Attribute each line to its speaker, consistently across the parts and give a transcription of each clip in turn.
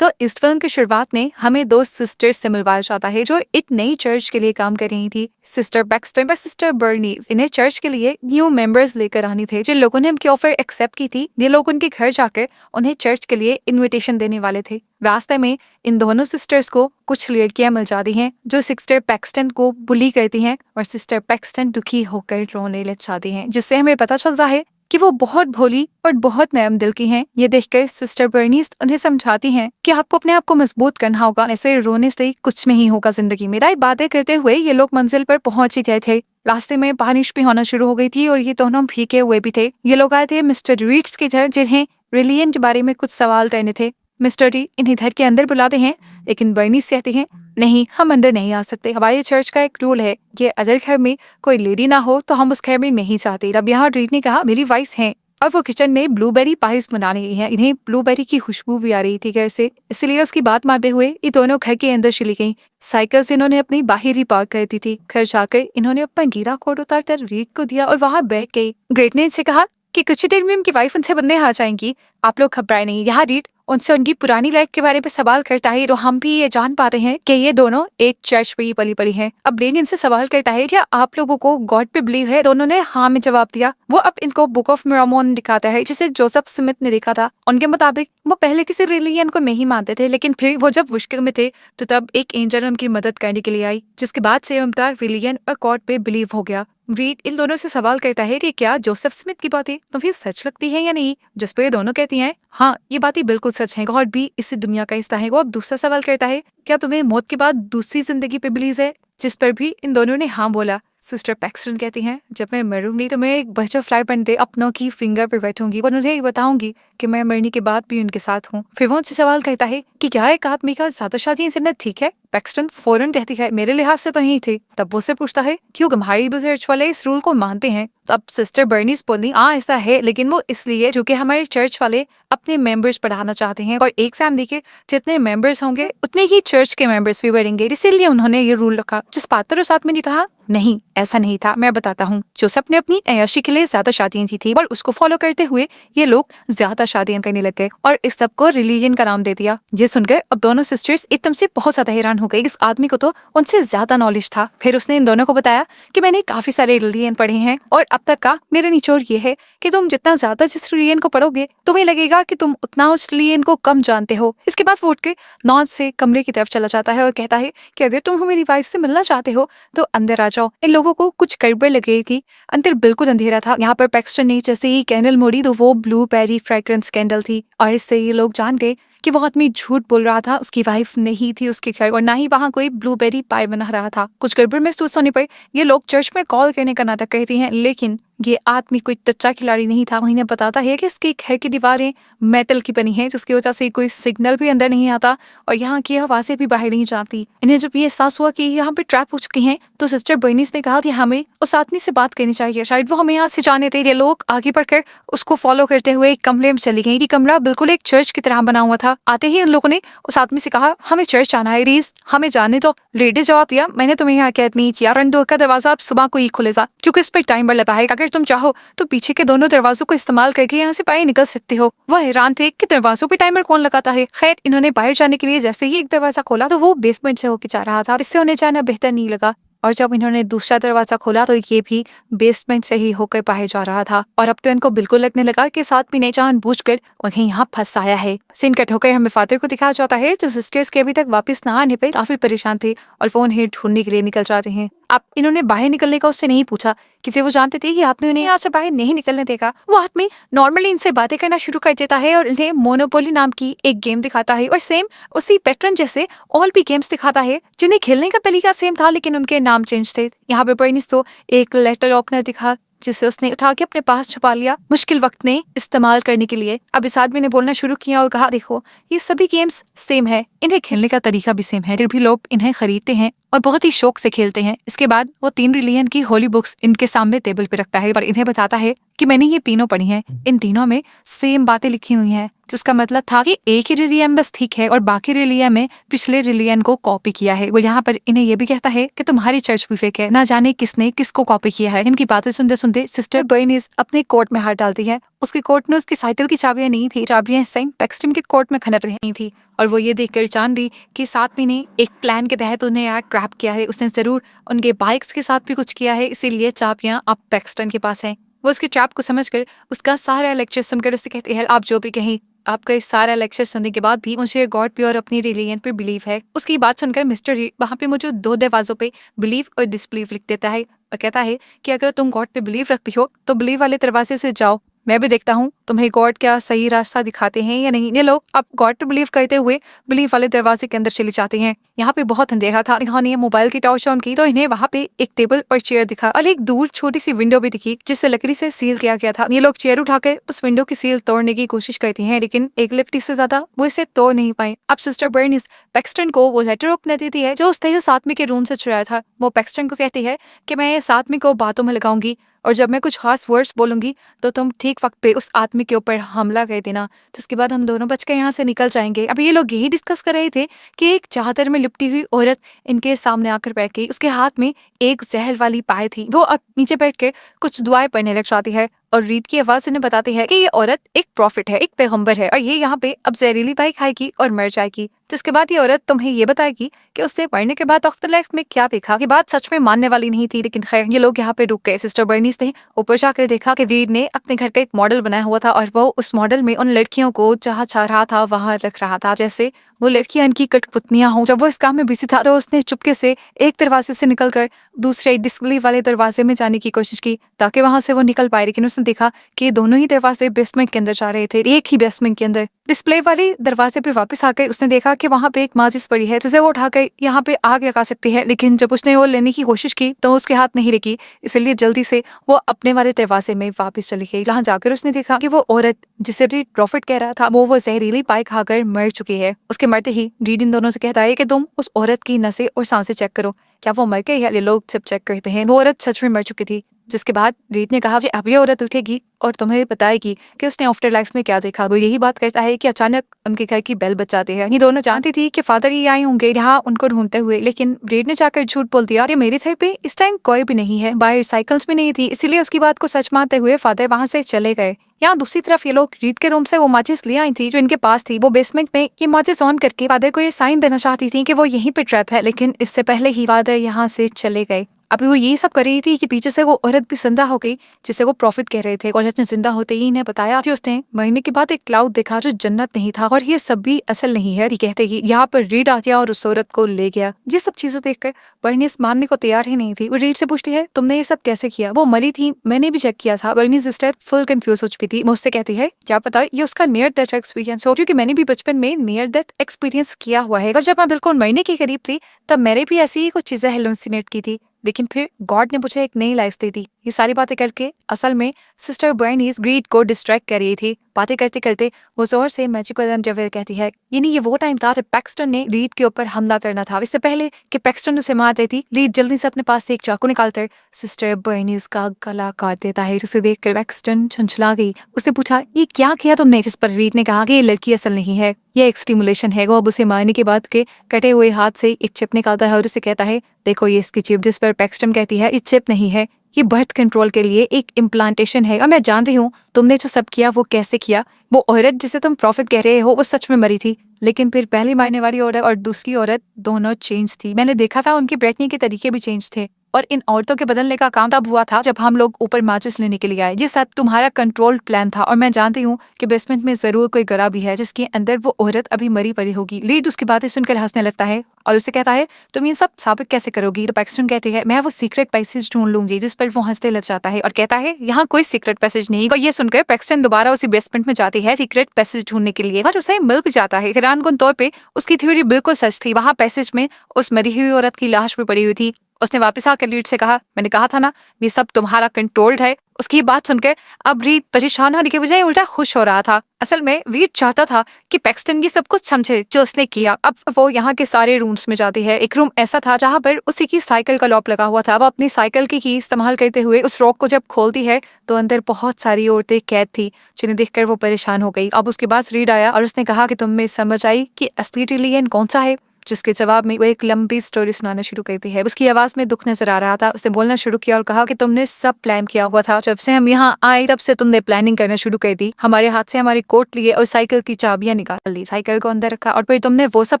Speaker 1: तो इस फिल्म की शुरुआत में हमें दो सिस्टर्स से मिलवाया जाता है जो एक नई चर्च के लिए काम कर रही थी। सिस्टर बैक्स्टर और सिस्टर बर्नीज इन्हें चर्च के लिए न्यू मेंबर्स लेकर आनी थे। जिन लोगों ने उनकी ऑफर एक्सेप्ट की थी, ये लोग उनके घर जाकर उन्हें चर्च के लिए इनविटेशन देने वाले थे। रास्ते में इन दोनों सिस्टर्स को कुछ लड़कियां मिल जाती हैं जो सिस्टर पैक्सटन को बुली करती हैं और सिस्टर पैक्सटन दुखी होकर रोने लग जाती हैं, जिससे हमें पता चलता है कि वो बहुत भोली और बहुत नरम दिल की हैं। ये देखकर सिस्टर बर्नीस उन्हें समझाती हैं कि आपको अपने आप को मजबूत करना होगा, ऐसे रोने से कुछ नहीं होगा जिंदगी में। रात बातें करते हुए ये लोग मंजिल पर पहुंच ही गए थे। रास्ते में बारिश भी होना शुरू हो गई थी और ये दोनों भीगे हुए भी थे। ये लोग आए थे मिस्टर रीड्स के घर, जिन्हें रिलियन के बारे में कुछ सवाल करने थे। मिस्टर डी इन्हें घर के अंदर बुलाते हैं, लेकिन बर्नीस कहती हैं नहीं, हम अंदर नहीं आ सकते। हमारे चर्च का एक रूल है कि अगर घर में कोई लेडी ना हो तो हम उस घर में नहीं जाते। अब यहाँ रीड ने कहा मेरी वाइफ है और वो किचन में ब्लूबेरी पाइस बना रही है। इन्हें ब्लूबेरी की खुशबू भी आ रही थी घर से, इसलिए उसकी बात मानते हुए ये दोनों घर के अंदर चली गईं। साइकिल से इन्होंने अपनी बाहर ही पार्क कर दी थी। घर जाकर इन्होंने अपना गीला कोट उतार कर रीड को दिया और वहां बैठ गई। ग्रेट ने इनसे कहा कि कुछ ही देर में उनकी वाइफ उनसे बनने आ जाएंगी, आप लोग घबराए नहीं। यहाँ रीड उनसे उनकी पुरानी लाइफ के बारे में सवाल करता है तो हम भी ये जान पाते हैं कि ये दोनों एक चर्च में ही पली पली हैं। अब ब्रेन इनसे सवाल करता है क्या आप लोगों को गॉड पे बिलीव है? दोनों ने हाँ में जवाब दिया। वो अब इनको बुक ऑफ मोर्मन दिखाता है जिसे जोसेफ स्मिथ ने देखा था। उनके मुताबिक वो पहले किसी रिलीजन को नहीं मानते थे, लेकिन फिर वो जब मुश्किल में थे तो तब एक एंजल उनकी मदद करने के लिए आई, जिसके बाद से उनका रिलीजन और गॉड पे बिलीव हो गया। रीड इन दोनों से सवाल करता है कि क्या जोसेफ स्मिथ की बातें तुम्हें सच लगती है या नहीं, जिस पर ये दोनों कहती हैं हाँ, ये बातें बिल्कुल सच है, गॉड भी इसी दुनिया का हिस्सा है। वो अब दूसरा सवाल करता है क्या तुम्हें मौत के बाद दूसरी जिंदगी पे बिलीव है, जिस पर भी इन दोनों ने हाँ बोला। सिस्टर पैक्सटन कहती हैं जब मैं मरूंगी तो मैं एक बटरफ्लाई बनते अपनों की फिंगर पर बैठूंगी और उन्हें बताऊंगी कि मैं मरने के बाद भी उनके साथ हूँ। फिर वो उनसे सवाल करता है कि क्या एक आदमी का ज्यादा शादी इंसान ठीक है? पैक्सटन फौरन कहती है मेरे लिहाज से तो यही थी। तब वो उससे पूछता है क्यों गम्हाई चर्च वाले इस रूल को मानते हैं? तब सिस्टर बर्नीस बोली हाँ ऐसा है, लेकिन वो इसलिए क्योंकि हमारे चर्च वाले अपने मेंबर्स बढ़ाना चाहते हैं और एक साल देखे जितने मेंबर्स होंगे उतने ही चर्च के मेंबर्स भी बढ़ेंगे, इसीलिए उन्होंने ये रूल रखा। जिस पात्र और साथ में नहीं कहा नहीं ऐसा नहीं था, मैं बताता हूँ। जोसेफ ने अपनी अय्याशी के लिए ज्यादा शादियां की थी और उसको फॉलो करते हुए ये लोग ज्यादा शादियां करने लग गए और इस सब को रिलीजन का नाम दे दिया। ये सुनकर अब दोनों सिस्टर्स एकदम से बहुत ज्यादा हैरान हो गई। इस आदमी को तो उनसे ज्यादा नॉलेज था। फिर उसने इन दोनों को बताया कि मैंने काफी सारे रिलीजन पढ़े हैं और अब तक का मेरा निचोड़ ये है कि तुम जितना ज्यादा जिस रिलीजन को पढ़ोगे तुम्हें लगेगा कि तुम उतना उस रिलीजन को कम जानते हो। इसके बाद वो उठ के नॉन से कमरे की तरफ चला जाता है और कहता है कि अगर तुम मेरी वाइफ से मिलना चाहते हो तो अंदर आ जाओ। इन लोगों को कुछ गड़बड़ लग गई थी, अंदर बिल्कुल अंधेरा था। यहाँ पर पैक्सटन ने जैसे ही कैंडल मोड़ी तो वो ब्लूबेरी फ्रेग्रेंस कैंडल थी और इससे ये लोग जान गए कि वो आदमी झूठ बोल रहा था। उसकी वाइफ नहीं थी उसके घर और ना ही वहाँ कोई ब्लूबेरी पाई बना रहा था। कुछ गड़बड़ महसूस होने पर ये लोग चर्च में कॉल करने का नाटक कहती हैं, लेकिन ये आदमी कोई कच्चा खिलाड़ी नहीं था। वहीं बताता है कि इसके घर की दीवारें मेटल की बनी हैं, जिसकी वजह से कोई सिग्नल भी अंदर नहीं आता और यहाँ की हवा से भी बाहर नहीं जाती। इन्हें जब ये एहसास हुआ कि यहाँ पे ट्रैप हो चुकी हैं तो सिस्टर बर्नीस ने कहा कि हमें उस आदमी से बात करनी चाहिए, शायद वो हमें यहाँ से जाने थे। ये लोग आगे बढ़कर उसको फॉलो करते हुए एक कमरे में चली गई। ये कमरा बिल्कुल एक चर्च की तरह बना हुआ था। आते ही उन लोगों ने उस आदमी से कहा हमें चर्च जाना है, रीज हमें जाने तो। लेडी जवाब दिया मैंने तुम्हें यहाँ कैद नहीं किया, रंडो का दरवाजा अब सुबह को ही खुलेगा क्योंकि इस पर टाइमर लगा है। अगर तुम चाहो तो पीछे के दोनों दरवाजों को इस्तेमाल करके यहाँ से बाहर निकल सकते हो। वह हैरान थे कि दरवाजों पे टाइमर कौन लगाता है। खैर इन्होंने बाहर जाने के लिए जैसे ही एक दरवाजा खोला तो वो बेसमेंट से होकर जा रहा था, इससे उन्हें जाना बेहतर नहीं लगा। और जब इन्होंने दूसरा दरवाजा खोला तो ये भी बेसमेंट से ही होकर बाहर जा रहा था और अब तो इनको बिल्कुल लगने लगा कि साथ भी नहीं जानबूझकर उन्हें यहाँ फंसाया है। सीन कट होकर हमें फादर को दिखाया जाता है जो सिस्टर्स के अभी तक वापस ना आने पर काफी परेशान थे और वो उन्हें ढूंढने के लिए निकल जाते हैं। अब इन्होंने बाहर निकलने का उससे नहीं पूछा क्योंकि वो जानते थे कि आदमी उन्हें यहाँ से बाहर नहीं निकलने देगा। वो आदमी नॉर्मली इनसे बातें करना शुरू कर देता है और इन्हें मोनोपोली नाम की एक गेम दिखाता है और सेम उसी पैटर्न जैसे और भी गेम्स दिखाता है जिन्हें खेलने का तरीका सेम था, लेकिन उनके नाम चेंज थे। यहाँ पे बर्नीस तो एक लेटर ओपनर दिखा जिसे उसने उठा के अपने पास छुपा लिया मुश्किल वक्त में इस्तेमाल करने के लिए। अब इस आदमी ने बोलना शुरू किया और कहा देखो ये सभी गेम्स सेम है, इन्हें खेलने का तरीका भी सेम है, फिर भी लोग इन्हें खरीदते हैं और बहुत ही शौक से खेलते हैं। इसके बाद वो 3 रिलीजन की होली बुक्स इनके सामने टेबल पे रखता है और इन्हें बताता है कि मैंने ये तीनों पढ़ी हैं, इन तीनों में सेम बातें लिखी हुई हैं, जिसका मतलब था कि एक ही रिलियन बस ठीक है और बाकी रिलियन में पिछले रिलियन को कॉपी किया है। वो यहाँ पर इन्हें ये भी कहता है कि तुम्हारी चर्च भी फेक है, ना जाने किसने किसको कॉपी किया है। इनकी बातें सुनते सुनते सिस्टर बर्नीस अपने कोट में हाथ डालती है। उसकी कोट में उसकी साइकिल की चाबियां नहीं थी, चाबियां सेंट पैक्सटन के कोट में खनक रही थी। और वो ये देखकर जान ली कि साथ ने एक प्लान के तहत उन्हें यार ट्रैप किया है। उसने जरूर उनके बाइक्स के साथ भी कुछ किया है, इसीलिए चाबियां अब पैक्सटन के पास हैं। वो उसके ट्रैप को समझकर उसका सारा लेक्चर सुनकर उससे कहती है, आप जो भी कहीं, आपका इस सारा लेक्चर सुनने के बाद भी मुझे गॉड पे और अपनी रिलीजन पे बिलीव है। उसकी बात सुनकर मिस्टर री वहाँ पे मुझे 2 दरवाजों पे बिलीव और डिसबिलीव लिख देता है और कहता है कि अगर तुम गॉड पे बिलीव रखती हो तो बिलीव वाले दरवाजे से जाओ, मैं भी देखता हूँ तुम्हें गॉड क्या सही रास्ता दिखाते हैं या नहीं। ये लोग अब गॉड पे बिलीव करते हुए बिलीव वाले दरवाजे के अंदर चले जाते हैं। यहाँ पे बहुत अंधेरा था, इन्होंने मोबाइल की टॉर्च ऑन की तो इन्हें वहाँ पे एक टेबल और चेयर दिखा और एक दूर छोटी सी विंडो भी दिखी जिससे लकड़ी से सील किया गया था। ये लोग चेयर उठाकर उस विंडो की सील तोड़ने की कोशिश करती हैं, लेकिन एक लिफ्टी से ज्यादा वो इसे तोड़ नहीं पाए। अब सिस्टर बर्नीस पैक्सटन को वो लेटर ओपन देती है जो उसने उस आदमी के रूम से चुराया था। वो पैक्सटन को कहती है कि मैं इस आदमी को बातों में लगाऊंगी और जब मैं कुछ खास वर्ड्स बोलूंगी तो तुम ठीक वक्त पे उस आदमी के ऊपर हमला कर देना, जिसके बाद हम दोनों बचकर यहाँ से निकल जाएंगे। अभी ये लोग यही डिस्कस कर रहे थे कि एक चादर में लिपटी हुई औरत इनके सामने आकर बैठ गई। उसके हाथ में एक जहर वाली पाय थी। वो अब नीचे बैठ के कुछ दुआएं पढ़ने लग जाती है और रीड की आवाज उन्हें बताती है कि ये औरत एक प्रॉफिट है, एक पैगंबर है और ये यहाँ पे अब जहरीली पाई खाएगी और मर जाएगी। जिसके बाद ये औरत तुम्हें ये बताएगी कि उसने पढ़ने के बाद आफ्टर लाइफ में क्या देखा। कि बात सच में मानने वाली नहीं थी, लेकिन खैर ये लोग यहाँ पे रुक गए। सिस्टर बर्नीस ने ऊपर जाकर देखा कि रीड ने अपने घर का एक मॉडल बनाया हुआ था और वो उस मॉडल में उन लड़कियों को जहाँ चाह रहा था वहां रख रहा था, जैसे वो लड़कियां इनकी कठपुतलियां हों। जब वो इस काम में बिजी था तो उसने चुपके से एक दरवाजे से निकलकर दूसरे डिस्प्ले वाले दरवाजे में जाने की कोशिश की ताकि वहां से वो निकल पाए, लेकिन उसने देखा कि ये दोनों ही दरवाजे बेसमेंट के अंदर जा रहे थे, एक ही बेसमेंट के अंदर। डिस्प्ले वाले दरवाजे पे वापस आकर उसने देखा कि वहां पे एक माचिस पड़ी है जिसे वो उठाकर यहाँ पे आग लगा सकती है, लेकिन जब उसने वो लेने की कोशिश की तो उसके हाथ नहीं लगी, इसलिए जल्दी से वो अपने वाले दरवाजे में वापस चली गई। वहां जाकर उसने देखा कि वो औरत जिसे रीड प्रॉफिट कह रहा था वो जहरीली पाई खाकर मर चुकी है। उसके मरते ही रीड इन दोनों से कहता है कि तुम उस औरत की नसें और सांसें चेक करो, क्या वो मर गई है। ये लोग जब चेक करते हैं वो औरत सच में मर चुकी थी। जिसके बाद रीड ने कहा कि अब ये औरत उठेगी और तुम्हें बताएगी कि उसने आफ्टर लाइफ में क्या देखा। वो यही बात कहता है कि अचानक उनके घर की बेल बज जाती है। ये दोनों जानती थी कि फादर ही आए होंगे यहाँ उनको ढूंढते हुए, लेकिन रीड ने जाकर झूठ बोल दिया और मेरे घर पे इस टाइम कोई भी नहीं है, बाहर साइकिल्स भी नहीं थी, इसीलिए उसकी बात को सच मानते हुए फादर वहां से चले गए। यहाँ दूसरी तरफ ये लोग रीड के रूम से वो माचिस ले आई थी जो इनके पास थी। वो बेसमेंट में ये माचिस ऑन करके फादर को ये साइन देना चाहती थी कि वो यहीं पे ट्रैप है, लेकिन इससे पहले ही फादर यहाँ से चले गए। अभी वो यही सब कर रही थी कि पीछे से वो औरत भी जिंदा हो गई जिसे वो प्रॉफिट कह रहे थे। औरत ने जिंदा होते ही इन्हें बताया कि उसने मरने के बाद एक क्लाउड देखा जो जन्नत नहीं था और ये सब भी असल नहीं है। ये कहते ही यहाँ पर रीड आ गया और उस औरत को ले गया। ये सब चीजें देखकर बर्नीस मानने को तैयार ही नहीं थी। वो रीड से पूछती है तुमने ये सब कैसे किया। वो मरी थी, मैंने भी चेक किया था। बर्नीस इस टाइम फुल कंफ्यूज हो चुकी थी। मुझसे कहती है क्या पता ये उसका नियर डेथ एक्सपीरियंस हो, क्योंकि मैंने भी बचपन में नियर डेथ एक्सपीरियंस किया हुआ है और जब मैं बिल्कुल मरने के करीब थी तब मैंने भी ऐसी ही कुछ चीजें हेलुसिनेट की थी, लेकिन फिर गॉड ने मुझे एक नई लाइफ दे दी। ये सारी बातें करके असल में सिस्टर बर्नीस ग्रीड को डिस्ट्रैक्ट कर रही थी। बातें करते करते वो जोर से मैजिकल अंडरवेयर कहती है, यानी ये वो टाइम था जब पैक्सटन ने रीड के ऊपर हमला करना था। इससे पहले कि पैक्सटन उसे मार देती, रीड जल्दी से अपने पास से एक चाकू निकालकर सिस्टर बर्नीस का गला काट देता है, जिसे देखकर पैक्सटन छंछला गई। उसने पूछा ये क्या किया तुमने, जिस पर रीड ने कहा कि ये लड़की असल नहीं है, यह एक स्टिमुलेशन है। वो अब उसे मारने के बाद के कटे हुए हाथ से एक चिप निकालता है और उसे कहता है देखो ये इसकी चिप, जिस पर पैक्सटन कहती है ये चिप नहीं है, ये बर्थ कंट्रोल के लिए एक इम्प्लांटेशन है और मैं जानती हूँ तुमने जो सब किया वो कैसे किया। वो औरत जिसे तुम प्रॉफिट कह रहे हो वो सच में मरी थी, लेकिन फिर पहली मारने वाली औरत और दूसरी औरत दोनों चेंज थी। मैंने देखा था उनके बैठने के तरीके भी चेंज थे और इन औरतों के बदलने का काम तब हुआ था जब हम लोग ऊपर माचिस लेने के लिए आए। ये सब तुम्हारा कंट्रोल्ड प्लान था और मैं जानती हूँ कि बेसमेंट में जरूर कोई गरा भी है जिसके अंदर वो औरत अभी मरी पड़ी होगी। रीड उसकी बातें सुनकर हंसने लगता है और उसे कहता है तुम ये सब साबित कैसे करोगी। तो पैक्सटन कहती है मैं वो सीक्रेट पैसेज ढूंढ लूंगी, जिस पर वो हंसते लग जाता है और कहता है यहाँ कोई सीक्रेट पैसेज नहीं। और ये सुनकर पैक्सटन दोबारा उसी बेसमेंट में जाती है सीक्रेट पैसेज ढूंढने के लिए और उसे मिल भी जाता है। हैरानकुन तौर पर उसकी थ्योरी बिल्कुल सच थी। वहाँ पैसेज में उस मरी हुई औरत की लाश भी पड़ी हुई थी उसने वापस आकर रीड से कहा, मैंने कहा था ना ये सब तुम्हारा कंट्रोल्ड है। उसकी ये बात सुनकर अब रीड परेशान होने के बजाय उल्टा खुश हो रहा था। असल में रीड चाहता था कि पैक्सटन ये सब कुछ समझे जो उसने किया। अब वो यहाँ के सारे रूम्स में जाती है। एक रूम ऐसा था जहाँ पर उसी की साइकिल का लॉक लगा हुआ था। वो अपनी साइकिल की इस्तेमाल करते हुए उस लॉक को जब खोलती है तो अंदर बहुत सारी औरतें कैद थी, जिन्हें देखकर वो परेशान हो गई। अब उसके पास रीड आया और उसने कहा कि तुम में समझ आई कि असली एलियन कौन सा है। जिसके जवाब में वो एक लंबी स्टोरी सुनाना शुरू करती है। उसकी आवाज में दुख नजर आ रहा था। उसने बोलना शुरू किया और कहा कि तुमने सब प्लान किया हुआ था। जब से हम यहाँ आए तब से तुमने प्लानिंग करना शुरू कर दी। हमारे हाथ से हमारी कोट लिए और साइकिल की चाबियां निकाल ली, साइकिल को अंदर रखा और फिर तुमने वो सब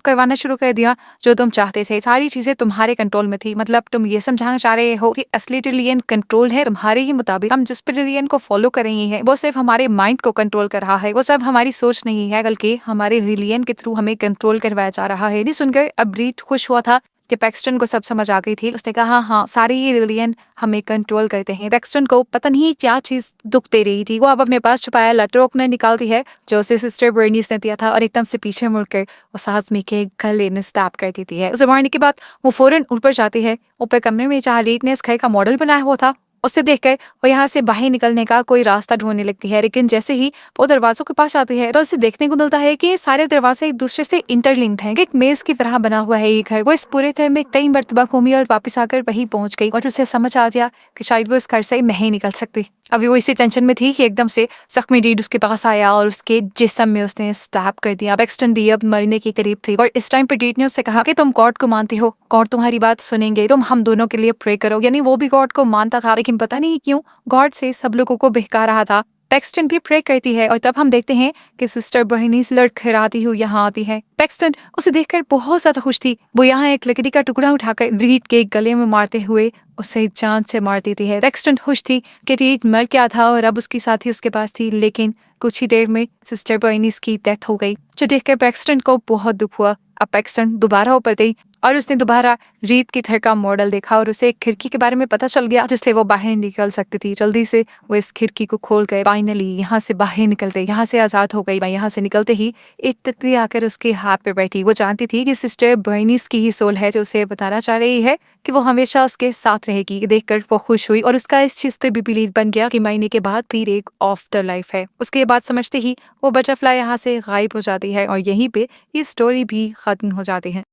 Speaker 1: करवाना शुरू कर दिया जो तुम चाहते थे। सारी चीजें तुम्हारे कंट्रोल में थी। मतलब तुम ये समझाना चाह रहे हो कि असली एलियन कंट्रोल है तुम्हारे ही मुताबिक। हम जिस एलियन को फॉलो कर रहे हैं वो सिर्फ हमारे माइंड को कंट्रोल कर रहा है। वो सब हमारी सोच नहीं है, बल्कि हमारे एलियन के थ्रू हमें कंट्रोल करवाया जा रहा है। सुनकर अब रीड खुश हुआ था कि पैक्सटन को सब समझ आ गई थी। उसने कहा हाँ, सारे ये एलियन हमें कंट्रोल करते हैं। पैक्सटन को पता नहीं क्या चीज दुख दे रही थी। वो अब अपने पास छुपाया लेटर ओपनर निकालती है जो उसे सिस्टर बर्नीस ने दिया था और एकदम से पीछे मुड़कर वो साहस में के गले में स्टैप कर देती है। उसे मारने के बाद वो फौरन ऊपर जाती है, ऊपर कमरे में जहाँ रीड ने इस घर का मॉडल बनाया हुआ था। उसे देखकर वो यहाँ से बाहर निकलने का कोई रास्ता ढूंढने लगती है, लेकिन जैसे ही वो दरवाजों के पास आती है तो उसे देखने को मिलता है कि ये सारे दरवाजे एक दूसरे से इंटरलिंक्ड हैं। एक मेज की तरह बना हुआ है ये घर। वो इस पूरे घर में कई मरतबा घूमी और वापस आकर वहीं पहुंच गई और उसे समझ आ गया कि शायद वो इस घर से नहीं निकल सकती। अभी वो इसी टेंशन में थी कि एकदम से जख्मी रीड उसके पास आया और उसके जिस्म में उसने स्टैप कर दिया। पैक्सटन भी अब मरने के करीब थी और इस टाइम पर रीड ने उससे कहा कि तुम गॉड को मानती हो, गॉड तुम्हारी बात सुनेंगे, तुम हम दोनों के लिए प्रे करो। यानी वो भी गॉड को मानता था, लेकिन पता नहीं क्यों गॉड से सब लोगों को बहका रहा था। पैक्सटन भी प्रे करती है और तब हम देखते हैं कि सिस्टर बर्नीस लड़खड़ाती हुई यहाँ आती है। पैक्सटन उसे देखकर बहुत ज्यादा खुश थी। वो यहाँ एक लकड़ी का टुकड़ा उठाकर रीड के गले में मारते हुए उसे जान से मार देती है। पैक्सटन खुश थी कि रीड मर गया था और अब उसकी साथी उसके पास थी, लेकिन कुछ ही देर में सिस्टर बर्नीस की डेथ हो गई, जो देखकर पैक्सटन को बहुत दुख हुआ। अब पैक्सटन दोबारा ऊपर गई और उसने दोबारा रीड के घर का मॉडल देखा और उसे एक खिड़की के बारे में पता चल गया जिससे वो बाहर निकल सकती थी। जल्दी से वो इस खिड़की को खोल गए, फाइनली यहाँ से बाहर निकलते, यहाँ से आजाद हो गई। यहाँ से निकलते ही एक तितली आकर उसके हाथ पे बैठी। वो जानती थी कि सिस्टर बर्नीस की ही सोल है जो उसे बताना चाह रही है कि वो हमेशा उसके साथ रहेगी। देखकर वो खुश हुई और उसका इस चीज से भी बिलीव बन गया कि मरने के बाद फिर एक आफ्टर लाइफ है। उसके बाद समझते ही वो बटरफ्लाई यहाँ से गायब हो जाती है और यहीं पे ये स्टोरी भी खत्म हो जाती है।